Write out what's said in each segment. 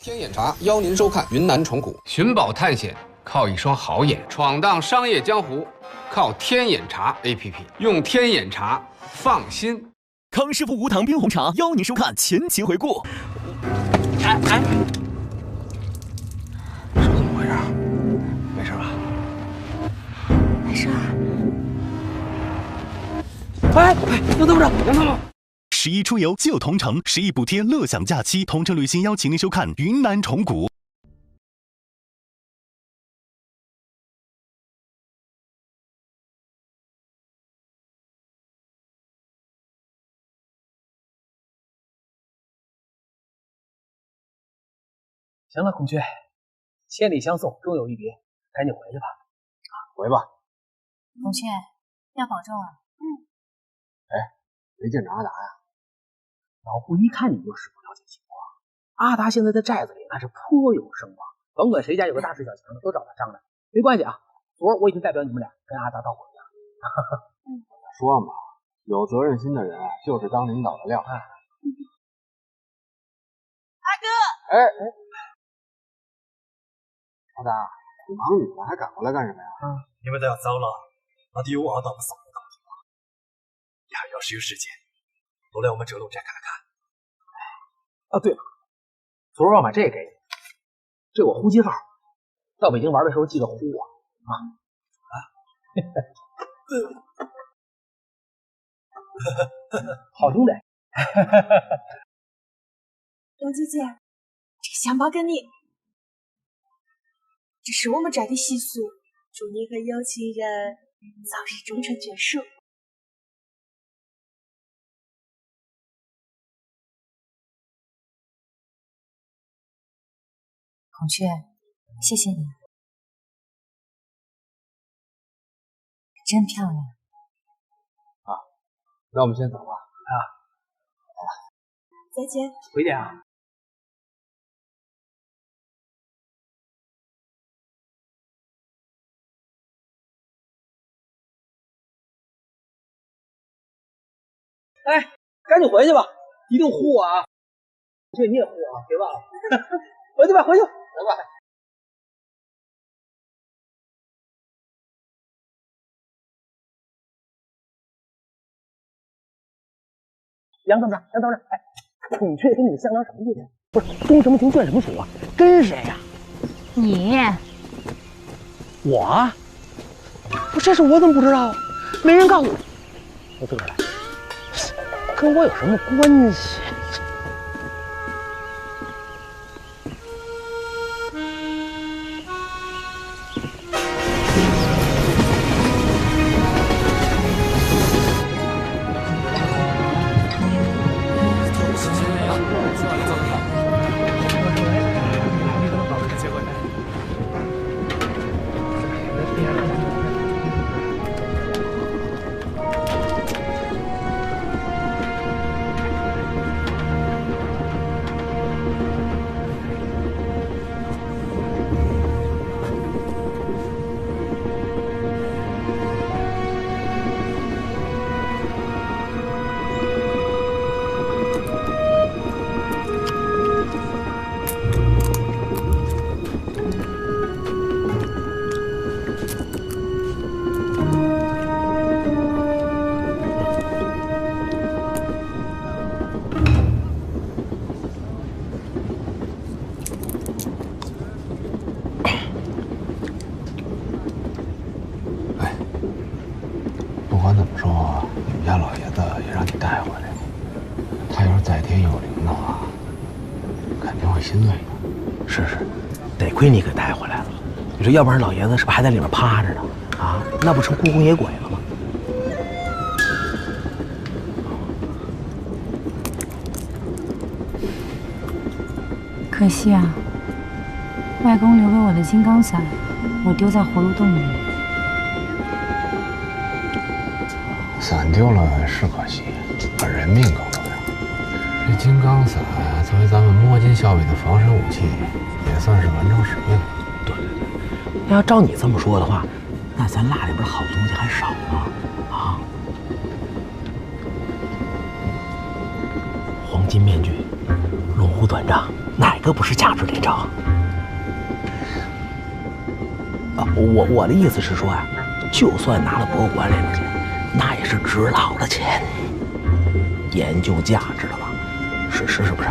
天眼查邀您收看云南虫谷寻宝探险，靠一双好眼；闯荡商业江湖，靠天眼查 APP。用天眼查放心。康师傅无糖冰红茶邀您收看前情回顾。这怎么回事？没事吧？没事。杨参谋长，杨参谋。11出游就同城，11补贴乐享假期。同城旅行邀请您收看云南虫谷。行了，孔雀，千里相送，终有一别，赶紧回去吧。回吧。孔雀，要保重啊。没见着阿达呀？老胡一看你就是不了解情况。阿达现在在寨子里那是颇有声望，甭管谁家有个大事小情的，都找他商量。没关系啊，昨儿我已经代表你们俩跟阿达道过歉了。说嘛，有责任心的人就是当领导的料。阿哥，阿达，你忙你的，还赶过来干什么呀？你们都要走了，那就由我到们送你到地方。以后要是有时间，多来我们这路站看看。对了，昨儿我把这给你，这我呼机号，到北京玩的时候记得呼我啊。好兄弟。杨姐姐，这个想法跟你，这是我们寨的习俗，祝你和有情人早日终成眷属。孔雀，谢谢你，真漂亮。那我们先走吧。再见。回见啊。赶紧回去吧，一定呼我啊！这你也呼我啊，别忘了。回去吧，回去。来吧。杨参谋长，孔雀跟你们相当什么意思？不是攻什么情，断什么属啊？跟谁呀？你，我？不，这事我怎么不知道？没人告诉我，我自个儿来。跟我有什么关系？不管怎么说，你们家老爷子也让你带回来了。他要是在天有灵的话，肯定会心累的。是，得亏你给带回来了。你说，要不然老爷子是不是还在里面趴着呢？啊，那不成孤魂野鬼了吗？可惜啊，外公留给我的金刚伞，我丢在葫芦洞里了。伞丢了是可惜，可人命更重要。这金刚伞作为咱们摸金校尉的防身武器，也算是完成使命了。对，那要照你这么说的话，那咱蜡里边好东西还少呢啊！黄金面具，龙虎短杖，哪个不是价值连城？我的意思是说呀，就算拿了博物馆里的钱，那也是值老的钱，研究价值了吧？是不是？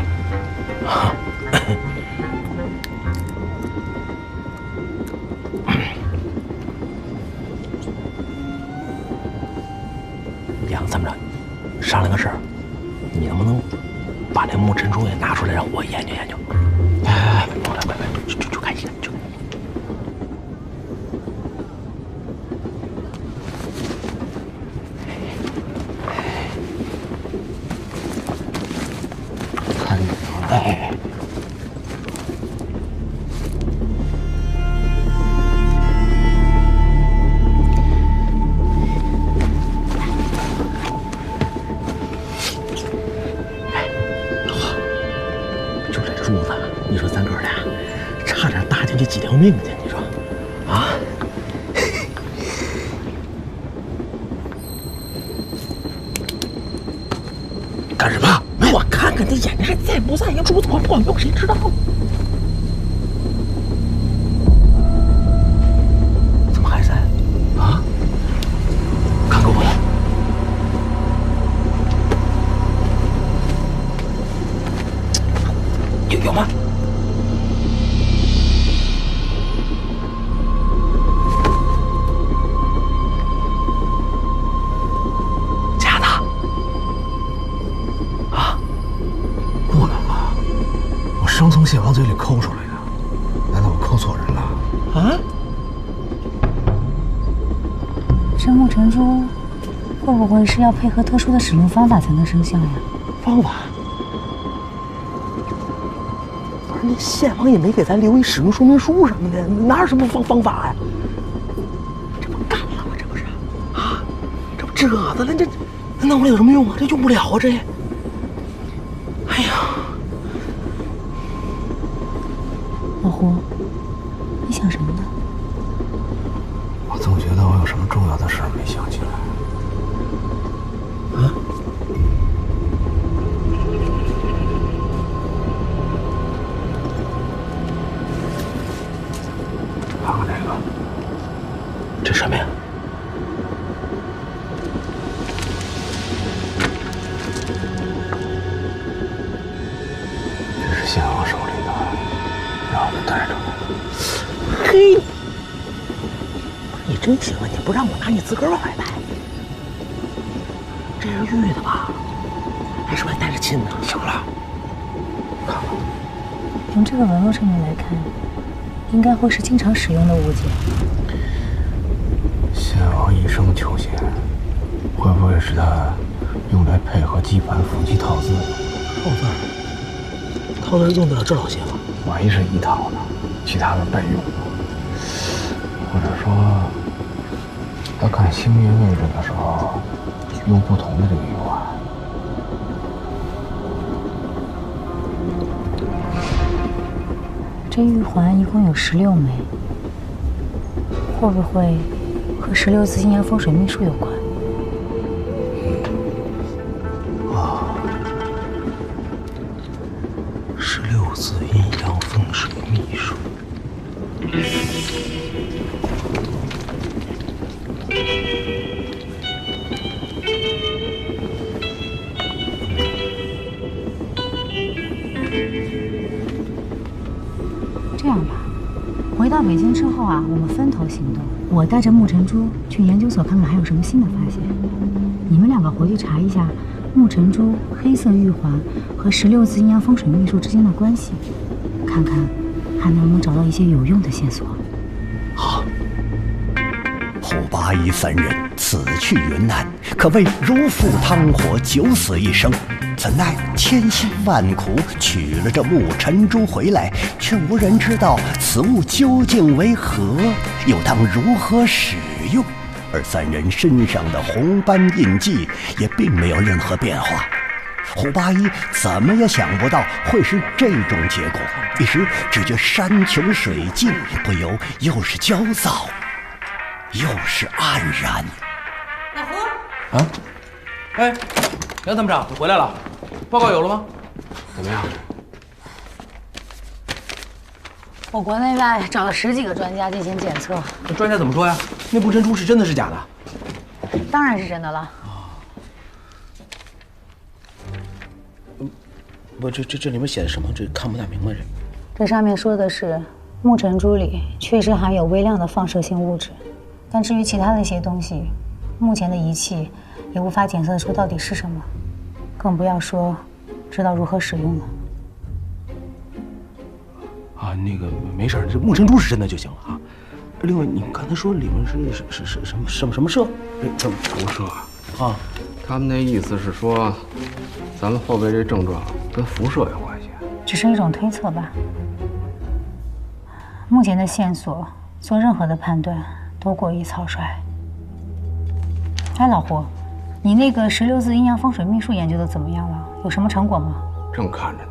娘，这么着，商量个事儿，你能不能把那木珍珠也拿出来，让我研究研究？哎，快，就看一眼，就。看你了，哎。珠子，你说咱哥俩差点搭进去几条命去，你说啊？干什么？我看看这眼睛还在不在呀？珠子管不管用，谁知道？怎么还在？啊？看给我了。有吗？假的啊！不能吧？我生从蟹王嘴里抠出来的，难道我抠错人了？啊？这木尘珠会不会是要配合特殊的使用方法才能生效呀？方法？那蟹王也没给咱留一使用说明书什么的，哪有什么方法呀？这不干了吗？这不是啊？这不褶子了，这弄了有什么用啊？这用不了啊！这，哎呀，老胡，你想什么呢？我总觉得我有什么重要的事没想起来。啊？看看这个，这什么呀？这是县王手里的，让我们带着。嘿，你真行啊！你不让我拿，你自个儿往外带。这是玉的吧？还说还带着亲呢。行了，看看。从这个纹路上面来看，应该会是经常使用的物件。县王一生求贤，会不会是他用来配合基盘伏击套字？套字用得了这老些吗？万一是一套呢？其他的备用呢？或者说，他看星月位置的时候，用不同的这个玉环。这玉环一共有16枚，会不会和16字阴阳风水秘术有关？啊，16字阴阳风水秘术。这样吧，回到北京之后啊，我们分头行动。我带着木尘珠去研究所看看还有什么新的发现，你们两个回去查一下木尘珠、黑色玉环和16字阴阳风水秘术之间的关系，看看还能不能找到一些有用的线索。好。胡八一三人此去云南，可谓如赴汤火，九死一生。怎奈千辛万苦取了这木尘珠回来，却无人知道此物究竟为何，又当如何使用。而三人身上的红斑印记也并没有任何变化。胡八一怎么也想不到会是这种结果，一时只觉山穷水尽，不由又是焦躁，又是黯然。老胡啊，哎，杨参谋长，你回来了，报告有了吗？怎么样？我国内外找了10几个专家进行检测。那专家怎么说呀？那木尘珠是真的是假的？当然是真的了。不，这里面写的什么？这看不大明白这。这上面说的是木尘珠里确实含有微量的放射性物质，但至于其他的一些东西，目前的仪器也无法检测出到底是什么，更不要说知道如何使用了。啊，那个没事，这木尘珠是真的就行了啊。另外，你刚才说里面是什么射？辐射啊？他们那意思是说，咱们后背这症状跟辐射有关系。只是一种推测吧。目前的线索，做任何的判断都过于草率。哎，老胡，你那个16字阴阳风水秘术研究的怎么样了？有什么成果吗？正看着呢。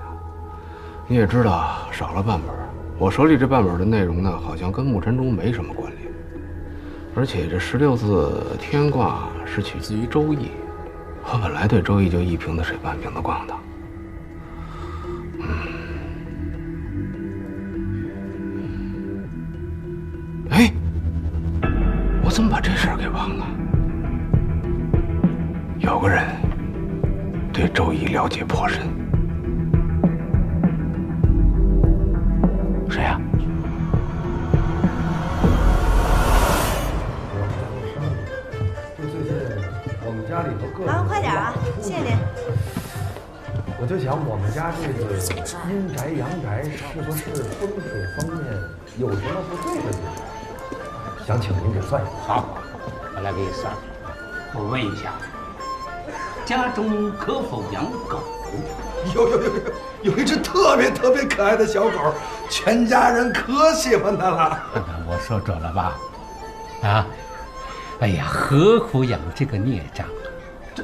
你也知道，少了半本。我手里这半本的内容呢，好像跟木尘珠没什么关联。而且这16字天卦是取自于《周易》，我本来对《周易》就一瓶子水半瓶子光的。哎，我怎么把这事儿给忘了？有个人对《周易》了解颇深。谁呀？最近我们家里头各啊，快点啊！谢谢您。我就想我们家这个阴宅阳宅是不是风水方面有什么不对的地方？想请您给算一算。好，我来给你算。我问一下，家中可否养狗？有一只特别可爱的小狗，全家人可喜欢它了。我说准了吧？啊！哎呀，何苦养这个孽障啊？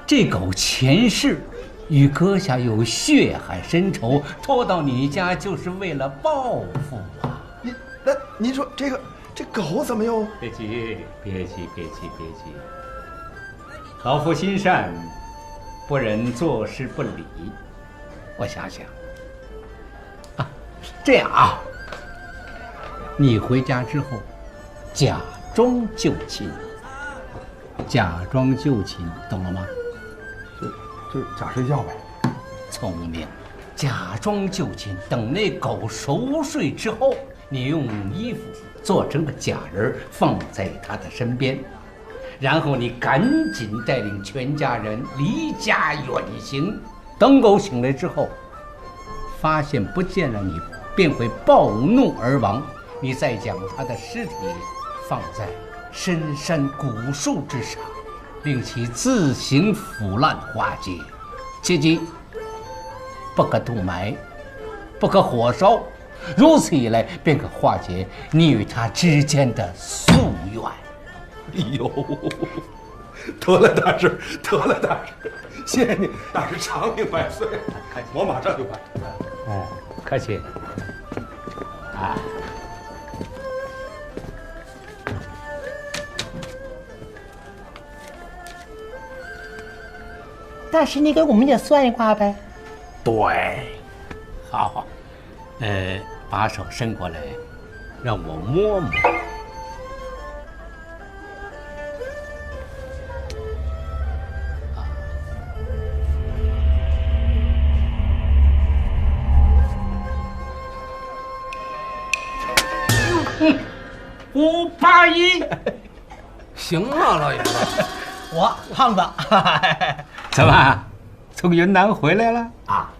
这狗前世与阁下有血海深仇，拖到你家就是为了报复啊！您说这狗怎么又……别急！老夫心善，不忍坐视不理。我想想，啊，这样啊，你回家之后，假装就寝，懂了吗？就假睡觉呗。聪明，假装就寝，等那狗熟睡之后，你用衣服做成个假人，放在它的身边，然后你赶紧带领全家人离家远行。等狗醒来之后，发现不见了你，便会暴怒而亡。你再将它的尸体放在深山古树之上，令其自行腐烂化解。切记，不可土埋，不可火烧，如此一来，便可化解你与他之间的夙愿。哎呦，得了，大师，谢谢你，大师长命百岁。我马上就办。哎，客气。啊。大师，你给我们也算一卦呗？对，好，把手伸过来，让我摸摸。581，行啊，老爷子，我胖子，怎么从云南回来了啊？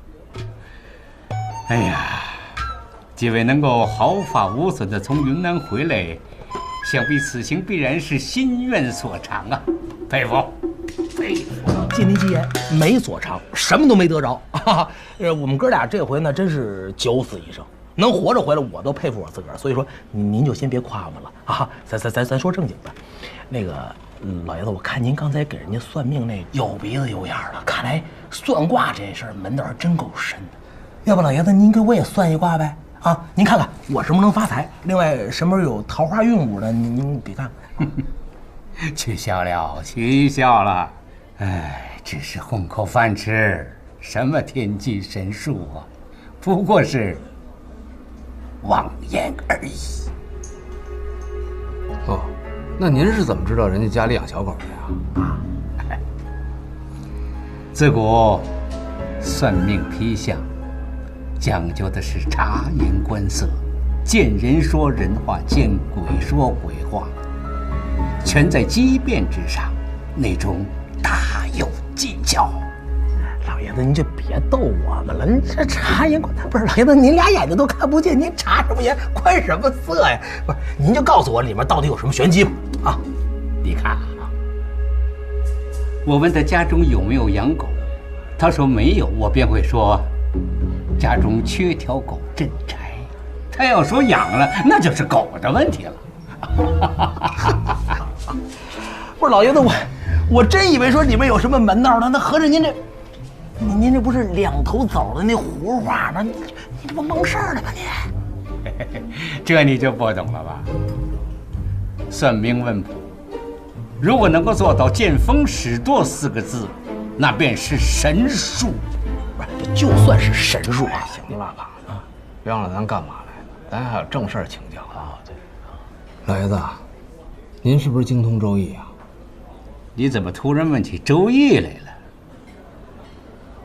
哎呀，几位能够毫发无损的从云南回来，想必此行必然是心愿所偿啊，佩服。借您吉言，没所长，什么都没得着。我们哥俩这回呢，真是九死一生，能活着回来，我都佩服我自个儿。所以说，您就先别夸我们了啊，咱说正经的。那个老爷子，我看您刚才给人家算命那有鼻子有眼的，看来算卦这事儿门道还真够深的。要不老爷子您给我也算一卦呗？啊，您看看我什么能发财，另外什么有桃花运武的，您比看看。取消了。哎，只是混口饭吃，什么天机神术啊，不过是妄言而已。哦，那您是怎么知道人家家里养小狗的呀？自古算命批相讲究的是察言观色，见人说人话，见鬼说鬼话，全在机变之上，那种大有技巧。老爷子，您就别逗我们了，您这察言观色不是？老爷子，您俩眼睛都看不见，您察什么言，观什么色呀？不是，您就告诉我里面到底有什么玄机吧？啊，你看啊，我问他家中有没有养狗，他说没有，我便会说家中缺条狗镇宅。他要说养了，那就是狗的问题了。不是老爷子，我真以为说里面有什么门道呢，那合着您这不是两头走的那胡话呢？你这不蒙事儿了吧你？这你就不懂了吧？算命问卜，如果能够做到见风使舵4个字，那便是神术。不是，就算是神术啊！行了吧，别忘了咱干嘛来的，咱还有正事儿请教啊。对，老爷子，您是不是精通周易啊？你怎么突然问起周易来了？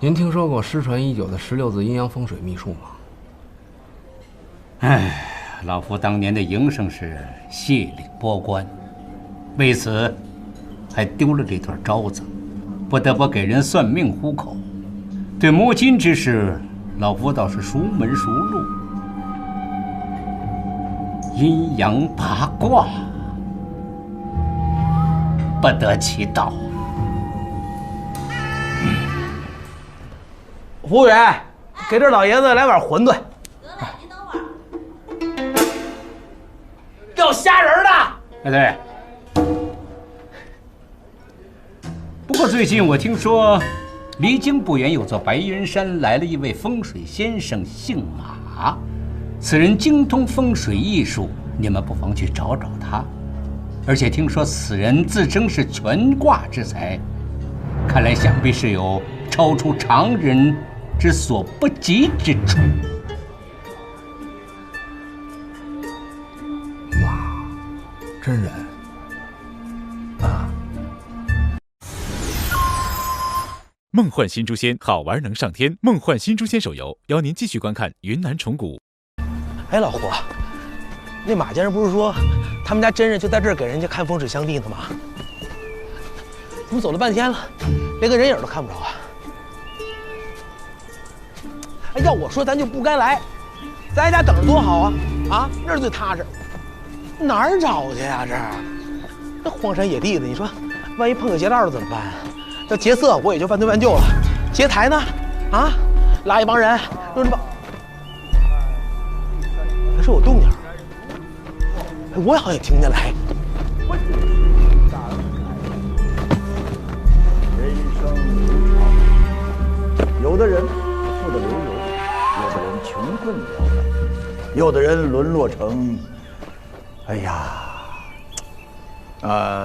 您听说过失传已久的16字阴阳风水秘术吗？哎，老夫当年的营生是卸岭拨关，为此还丢了这段招子，不得不给人算命糊口。对摸金之事，老夫倒是熟门熟路，阴阳八卦不得其道。服务员，给这老爷子来碗馄饨。得了，您等会儿。要虾仁的。哎，对。不过最近我听说，离京不远有座白云山来了一位风水先生，姓马。此人精通风水艺术，你们不妨去找找他。而且听说此人自称是全卦之才，看来想必是有超出常人之所不及之处。马，真人啊！梦幻新诛仙，好玩能上天。梦幻新诛仙手游邀您继续观看云南虫谷。哎，老胡，那马先生不是说他们家真人就在这儿给人家看风水相地呢吗？怎么走了半天了，连个人影都看不着啊？哎，要我说咱就不该来，在家等着多好啊！啊，那儿最踏实。哪儿找去呀？这荒山野地的，你说万一碰个劫道了怎么办？要劫色我也就半推半就了，劫财呢？啊，拉一帮人说什么？还说有动静，我好像也听见了。人生如常，有的人富得流油，有的人穷困潦倒，有的人沦落成……哎呀，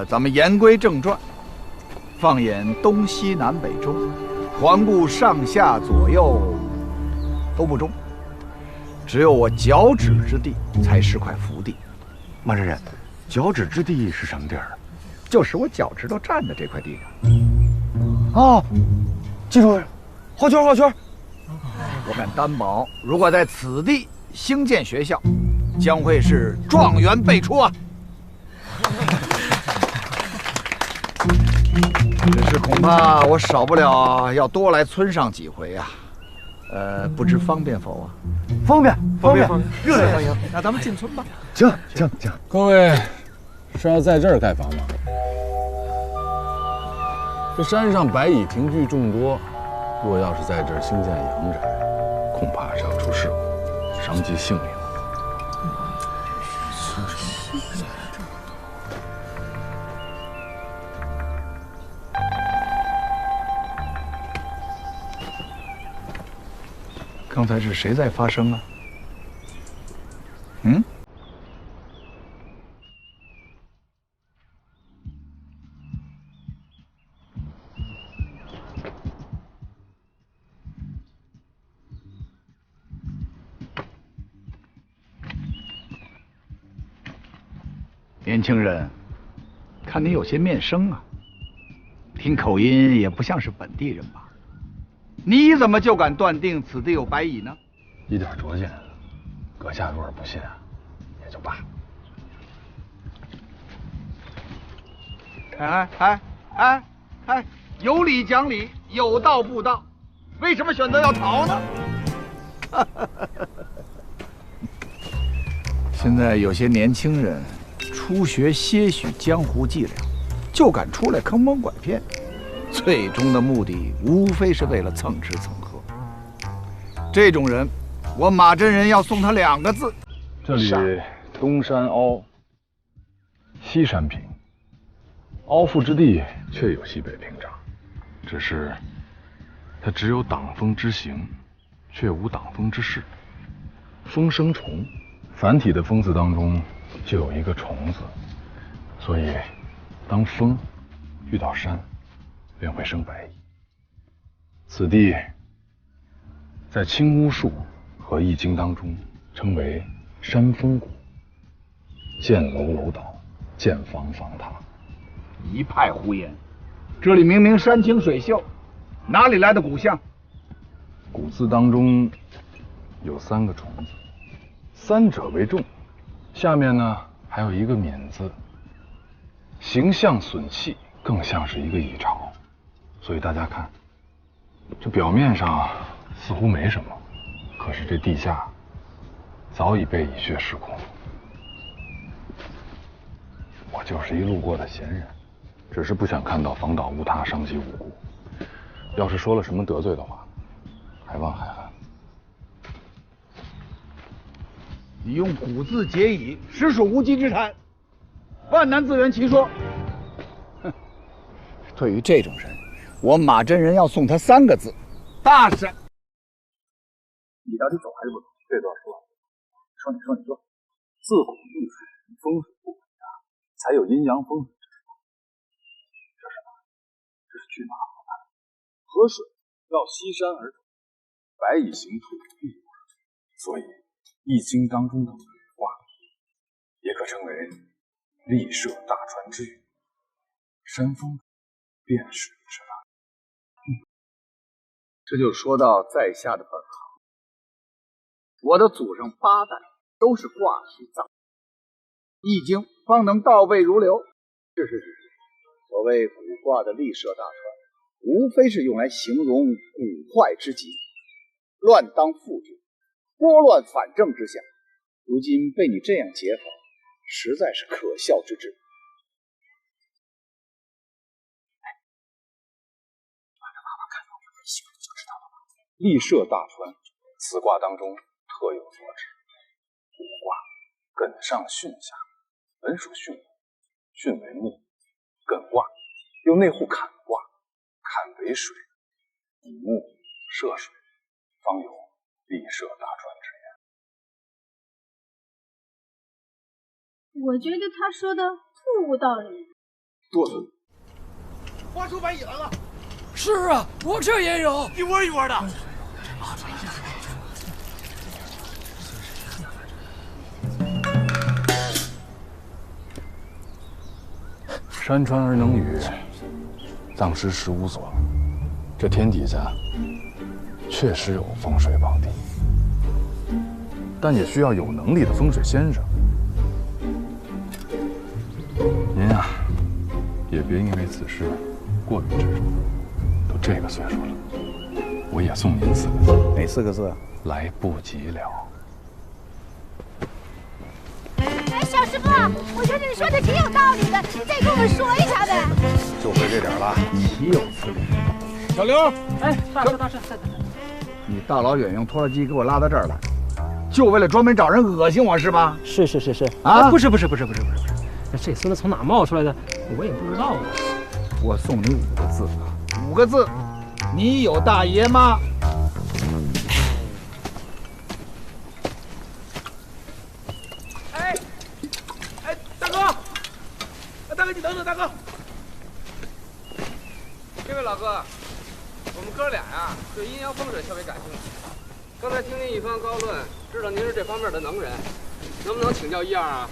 咱们言归正传，放眼东西南北中，环顾上下左右，都不中，只有我脚趾之地才是块福地。马先生，脚趾之地是什么地儿？就是我脚趾头站的这块地方。哦，记住，画圈画圈。我敢担保，如果在此地兴建学校，将会是状元辈出啊！只是恐怕我少不了要多来村上几回啊。不知方便否啊？方便，热烈欢迎。那咱们进村吧。行。各位是要在这儿盖房吗？这山上白蚁庭聚众多，若要是在这儿兴建阳宅，恐怕是要出事故，伤及性命。刚才是谁在发声啊？嗯？年轻人，看你有些面生啊，听口音也不像是本地人吧？你怎么就敢断定此地有白蚁呢？一点拙见，阁下若是不信，也就罢。哎，有理讲理，有道不道，为什么选择要逃呢？现在有些年轻人初学些许江湖伎俩，就敢出来坑蒙拐骗，最终的目的无非是为了蹭吃蹭喝。这种人，我马真人要送他2个字：这里东山凹，西山平，凹腹之地确有西北屏障，只是它只有挡风之形，却无挡风之势。风生虫，繁体的风字当中就有一个虫字，所以当风遇到山，便会生白蚁。此地在青乌树和易经当中称为山峰谷，见楼楼倒，见房房塌。一派胡言！这里明明山清水秀，哪里来的古象？古字当中有3个虫字，三者为重，下面呢还有一个免字，形象损气，更像是一个蚁巢。所以大家看，这表面上似乎没什么，可是这地下早已被蚁穴噬空。我就是一路过的闲人，只是不想看到房倒屋塌，伤及无辜。要是说了什么得罪的话，还望海涵。你用古字解蚁，实属无稽之谈，万难自圆其说。哼，对于这种人，我马真人要送他3个字：大善。你到底走还是不走？这段说，你说，自古玉树风水不可压，才有阴阳风水之说。这是哪？这是去哪河畔？河水绕西山而走，白蚁行土必有，所以易经当中的鬼卦，也可称为立涉大川之语。山峰便是这大。这就说到在下的本行。我的祖上8代都是卦师藏，易经方能倒背如流。是。所谓古卦的立涉大川，无非是用来形容古坏之极，乱当复之，拨乱反正之下。如今被你这样解法，实在是可笑之至。把这娃娃看到我的形就知道了吧？立涉大川，此卦当中特有所指。古卦艮上巽下，本属巽木，巽为木，艮卦又内护坎卦，坎为水，以木涉水，方有立涉大川之言。我觉得他说的不无道理。多嘴！挖出白蚁来了！是啊，我这也有，一窝一窝的。山川而能语，藏尸15所。这天底下确实有风水宝地，但也需要有能力的风水先生。您啊，也别因为此事过于执着。都这个岁数了，我也送您4个字。哪4个字？来不及了。哎，小师傅，我觉得你说的挺有道理的，你再跟我们说一下呗。就会这点了，岂有此理！小刘，哎，大师，你大老远用拖拉机给我拉到这儿来，就为了专门找人恶心我是吧？是啊，不是，这孙子从哪冒出来的，我也不知道啊。我送你5个字，5个字，你有大爷吗？哎，大哥，你等等，大哥。这位老哥，我们哥俩呀，对阴阳风水特别感兴趣。刚才听您一番高论，知道您是这方面的能人，能不能请教一样啊？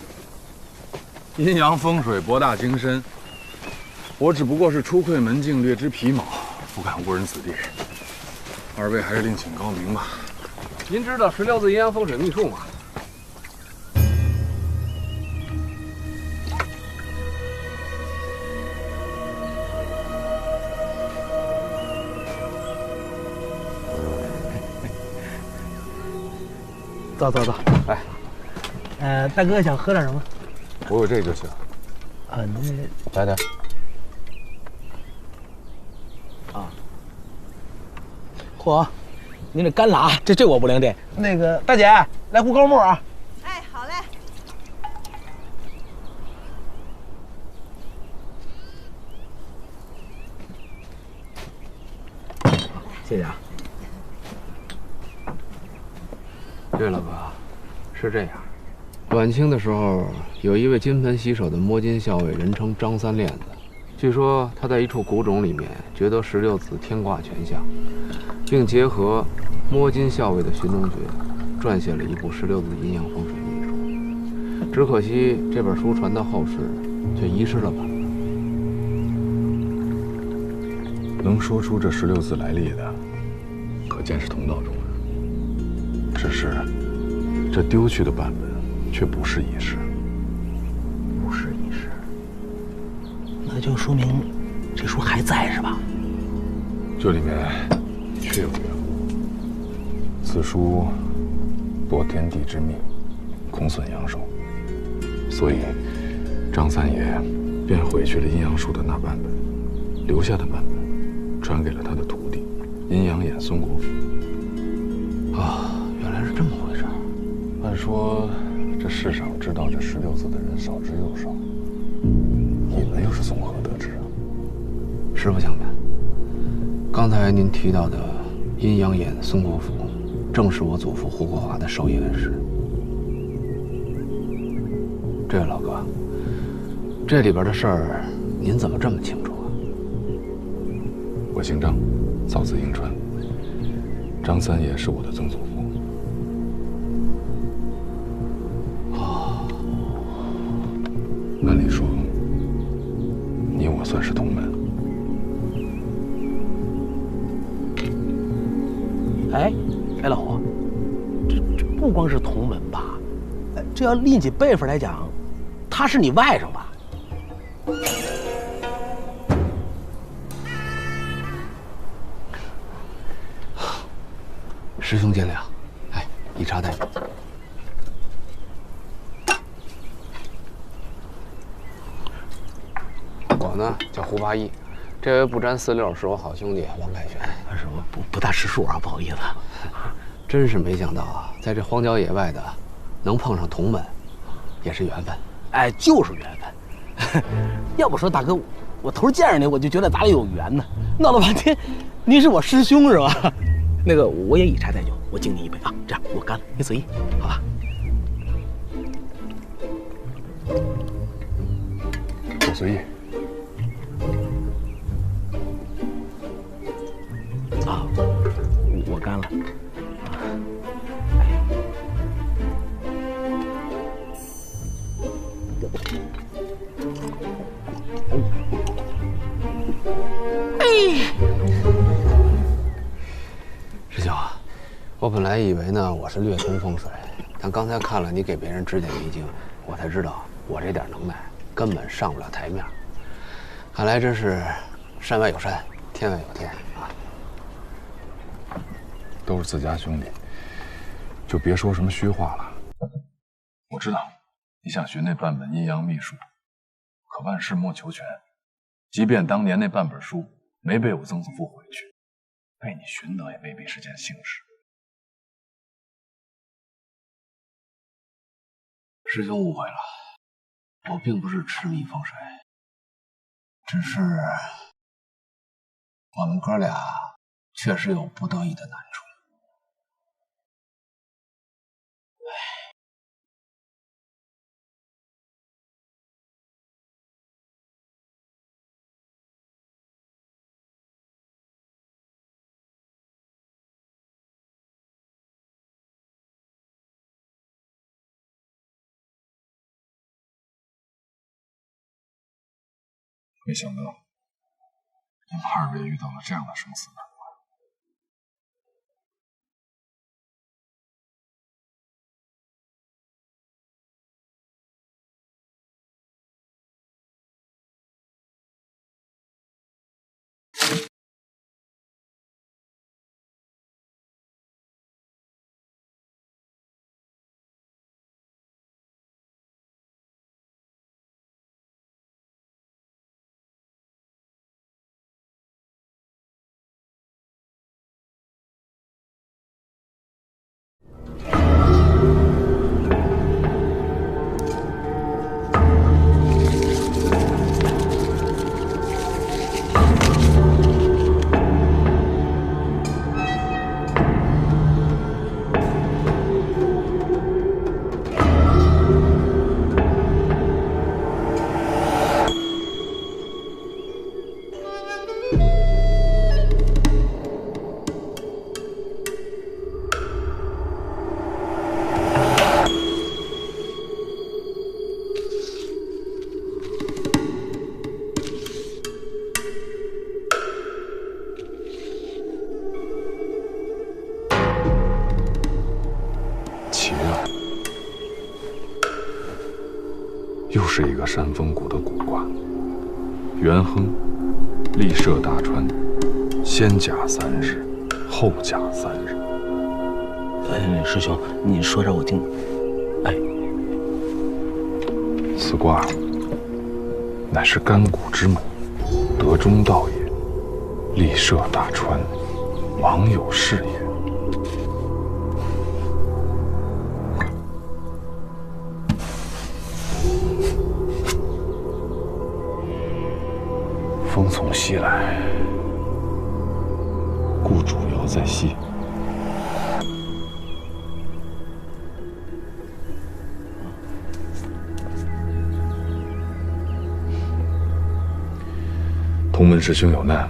阴阳风水博大精深，我只不过是出窥门径，略知皮毛，不敢误人子弟。二位还是另请高明吧。您知道16字阴阳风水秘术吗？走走走，哎，大哥想喝点什么？我有这就行。啊，那来点。啊，嚯，您这干辣，这我不灵的。那个大姐，来壶高沫啊。哎，好嘞。谢谢啊。对了，哥，是这样，晚清的时候，有一位金盆洗手的摸金校尉，人称张三链子。据说他在一处古冢里面掘得16字天卦全象，并结合摸金校尉的寻龙诀，撰写了一部16字阴阳风水秘术。只可惜这本书传到后世，却遗失了版本。能说出这16字来历的，可见是同道中人。只是这丢去的版本却不是遗失，不是遗失，那就说明这书还在是吧？这里面确有缘故。此书夺天地之命，恐损阳寿，所以张三爷便毁去了阴阳术的那版本，留下的版本传给了他的徒弟阴阳眼孙国府。啊。原来是这么回事。按说，这世上知道这16字的人少之又少，你们又是从何得知啊？实不相瞒，刚才您提到的阴阳眼孙国府，正是我祖父胡国华的授业恩师。这位老哥，这里边的事儿，您怎么这么清楚啊？我姓张，造字颍川，张三爷是我的曾祖父。按理说，你我算是同门。哎，老胡，这不光是同门吧？这要拎起辈分来讲，他是你外甥吧？师兄见谅，哎，以茶代酒。我呢叫胡八一，这位不沾46是我好兄弟王凯旋。什么不大识数啊，不好意思。真是没想到啊，在这荒郊野外的，能碰上同门，也是缘分。哎，就是缘分。要不说大哥，我头见着你我就觉得咱俩有缘呢。闹了半天，您是我师兄是吧？那个我也以茶代酒，我敬你一杯啊。这样我干了，你随意，好吧？我随意。啊，我干了。师兄啊，我本来以为呢我是略通风水，但刚才看了你给别人指点迷津，我才知道我这点能耐根本上不了台面。看来真是山外有山，天外有天啊！都是自家兄弟，就别说什么虚话了。我知道你想学那半本阴阳秘术，可万事莫求全。即便当年那半本书没被我曾祖父毁去，被你寻得也未必是件幸事。师兄误会了，我并不是痴迷风水，只是我们哥俩确实有不得已的难处。没想到你们二位遇到了这样的生死难关。又是一个山峰谷的卜卦。元亨，立社大川，先甲3日，后甲3日。哎，师兄，你说让我听。哎，此卦乃是干谷之母，德中道也。立社大川，王有事也。风从西来，故主爻在西。同门师兄有难，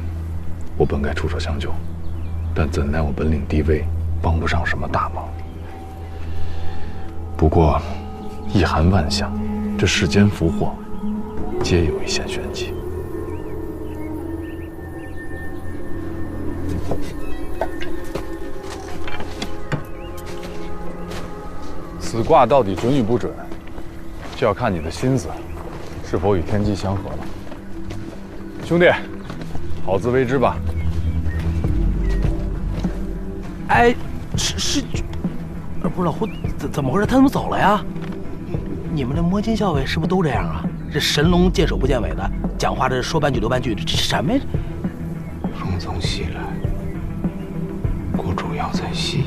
我本该出手相救，但怎奈我本领低微，帮不上什么大忙。不过，一寒万象，这世间福祸，皆有一线玄机。此卦到底准与不准，就要看你的心思是否与天机相合了。兄弟，好自为之吧。哎，是，不是老胡，怎么回事？他怎么走了呀？你们这摸金校尉是不是都这样啊？这神龙见首不见尾的，讲话这说半句留半句，这什么呀？风从西来，故主爻在西。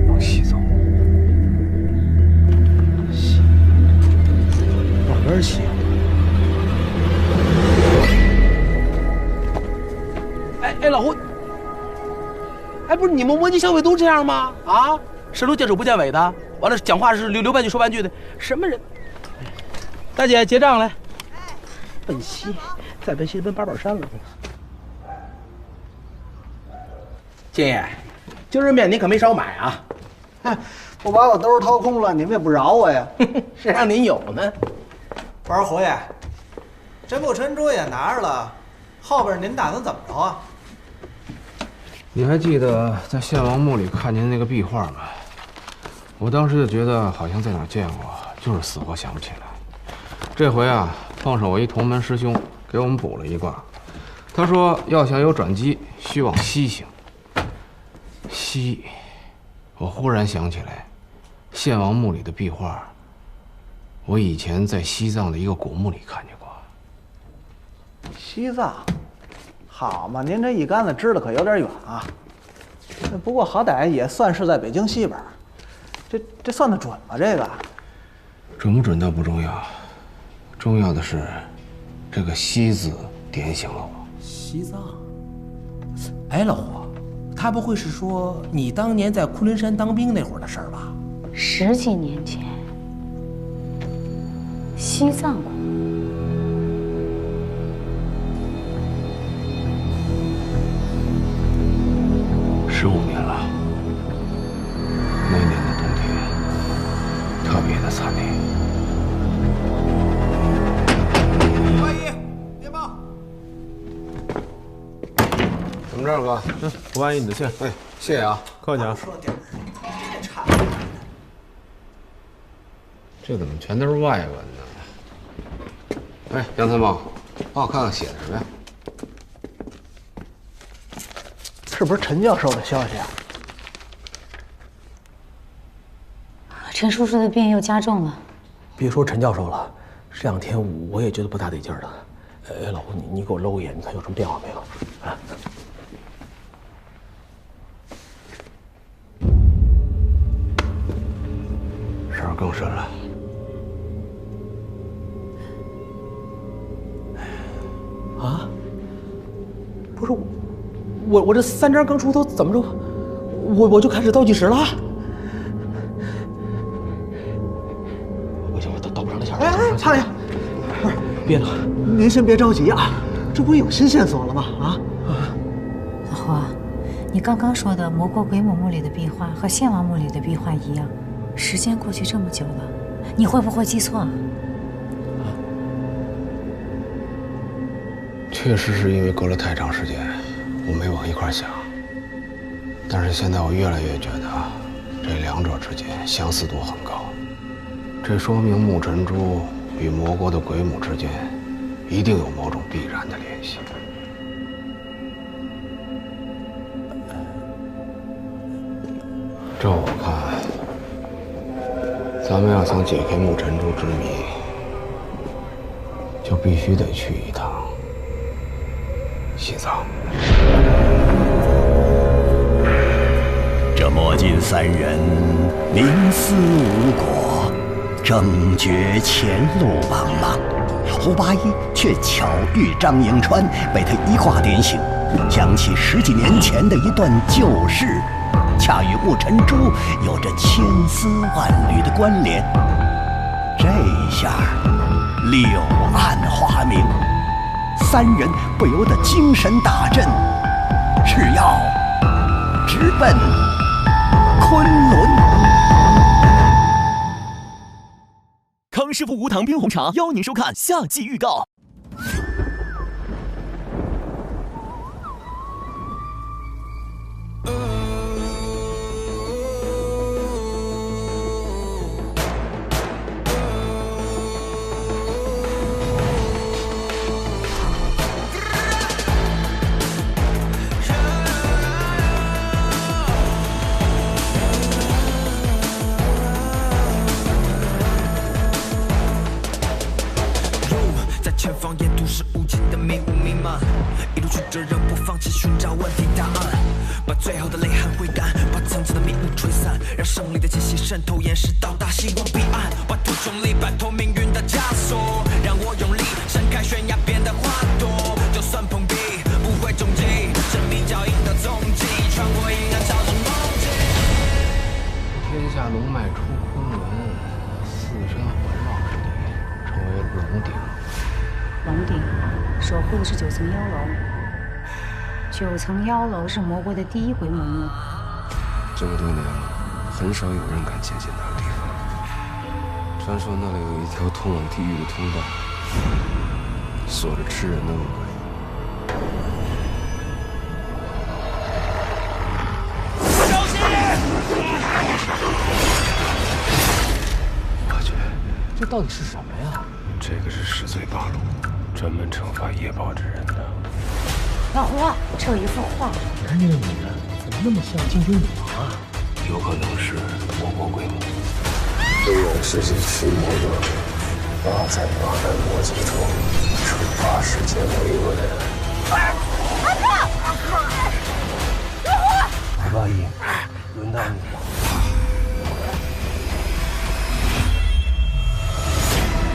往西走。西，往哪儿西？哎，老胡，哎，不是你们摸金校尉都这样吗？啊，神龙见首不见尾的，完了讲话是留半句说半句的，什么人？大姐结账来。奔西，再奔西奔八宝山了。金爷，今儿面您可没少买啊！我把我兜儿掏空了，你们也不饶我呀？谁让您有呢？不是侯爷，这木尘珠也拿着了，后边您打算怎么着啊？你还记得在献王墓里看见那个壁画吗？我当时就觉得好像在哪儿见过，就是死活想不起来。这回啊，碰上我一同门师兄，给我们卜了一卦。他说要想有转机，需往西行。西，我忽然想起来，献王墓里的壁画，我以前在西藏的一个古墓里看见过。西藏，好嘛，您这一竿子支的可有点远啊。不过好歹也算是在北京西边，这算得准吗？这个准不准倒不重要，重要的是这个“西”字点醒了我。西藏，哎，老胡，他不会是说你当年在昆仑山当兵那会儿的事儿吧？10几年前，西藏过。二哥，不万一你的信。哎，谢谢啊，客气啊。这怎么全都是外文呢？哎，杨参谋，帮我看看写的什么呀？是不是陈教授的消息啊？陈叔叔的病又加重了。别说陈教授了，这2天我也觉得不大得劲儿了。老胡，你给我搂一眼，你看有什么变化没有？啊？事儿更深了。啊？不是我这3张刚出头，怎么着？我就开始倒计时了。我倒不上来钱。哎，苍爷，不是，别了，您先别着急啊，这不是有新线索了吗？啊？老胡啊，你刚刚说的魔国鬼母墓里的壁画和献王墓里的壁画一样，时间过去这么久了，你会不会记错啊？确实是因为隔了太长时间，我没往一块想。但是现在我越来越觉得，这两者之间相似度很高。这说明沐尘珠与魔国的鬼母之间一定有某种必然的联系。照我看，咱们要想解开沐尘珠之谜，就必须得去一趟西藏。这墨镜3人冥思无果，正觉前路茫茫。胡八一却巧遇张迎川，被他一话点醒，想起10几年前的一段旧事，恰与沐尘珠有着千丝万缕的关联。这下柳暗花明，3人不由得精神大振，是要直奔昆仑。康师傅无糖冰红茶邀您收看夏季预告。前方沿途是无尽的迷雾弥漫，一路曲折仍不放弃寻找问题答案，把最后的泪痕挥干，把层层的迷雾吹散，让胜利的气息渗透岩石，到达希望彼岸。挖土重力，摆脱命运的枷锁，让我用力伸开悬崖边的花朵，就算碰壁不会终结，神秘脚印的踪迹，穿过阴暗潮中梦境。天下龙脉出昆仑，4山环绕之地，称为龙顶。龙顶守护的是9层妖楼，9层妖楼是魔国的第1鬼母墓。这么多年了，很少有人敢接近那个地方。传说那里有一条通往地狱的通道，锁着吃人的恶鬼。小心！我去，这到底是什么呀？这个是10罪8路，专门惩罚业报之人的。老胡，这有一幅画，看这个女人怎么那么像金军女王啊？有可能是魔国鬼母。黑暗世界驱魔者，法在8难魔劫中，惩罚世间为恶的人。阿克，老胡，胡八一，轮到你了。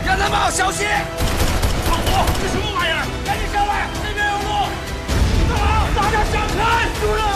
杨三宝，小心！老胡，这什么玩意儿？赶紧上来，那边有路！大王，大家闪开！主任。